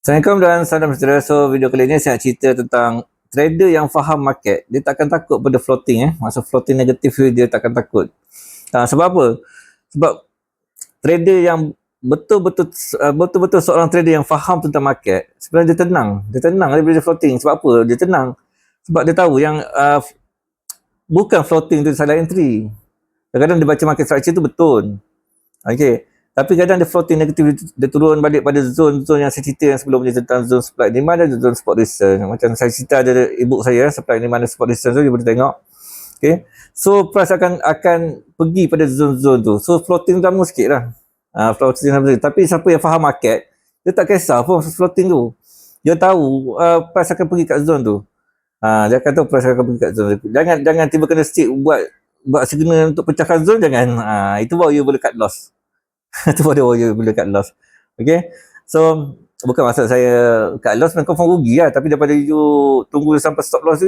Assalamualaikum dan salam sejahtera. So video kali ini saya nak cerita tentang trader yang faham market. Dia takkan takut pada floating Masa floating negatif dia takkan takut. Sebab apa? Sebab trader yang betul-betul seorang trader yang faham tentang market, sebenarnya dia tenang. Dia tenang daripada floating. Sebab apa? Dia tenang. Sebab dia tahu yang bukan floating tu salah entry. Kadang-kadang dia baca market structure tu betul. Okey. Tapi kadang dia floating negatif, dia turun balik pada zone-zone yang saya cerita yang sebelum ni tentang zone supply demand dan zone support resistance. Macam saya cerita ada ebook saya, supply demand dan support resistance tu, dia boleh tengok. Okay. So price akan pergi pada zone-zone tu. So floating lama sikit lah. Floating lama sikit. Tapi siapa yang faham market, dia tak kisah pun floating tu. Dia tahu price akan pergi kat zone tu. Dia akan tahu price akan pergi kat zone tu. Jangan tiba kena stick buat signal untuk pecahkan zone, jangan. Itu baru you boleh cut loss. Itu pada orang boleh cut loss. Okay. So bukan maksud saya cut loss memang confirm rugi lah. Tapi daripada you tunggu sampai stop loss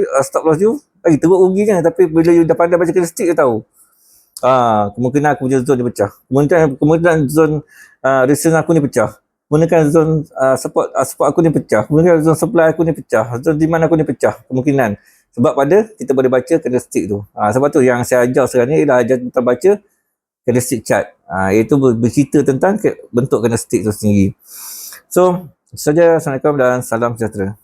you lagi teruk ruginya. Tapi bila you dah pandai baca candlestick, you tahu kemungkinan aku punya zone dia pecah, kemungkinan zone resistance aku ni pecah, kemungkinan zone support aku ni pecah, kemungkinan zone supply aku ni pecah, zone demand aku ni pecah, kemungkinan. Sebab pada kita boleh baca candlestick tu. Sebab tu yang saya ajar sekarang ni ialah ajar tentang baca candlestick chart. Iaitu bercerita tentang bentuk candlestick tu sendiri. So, itu saja. Assalamualaikum dan salam sejahtera.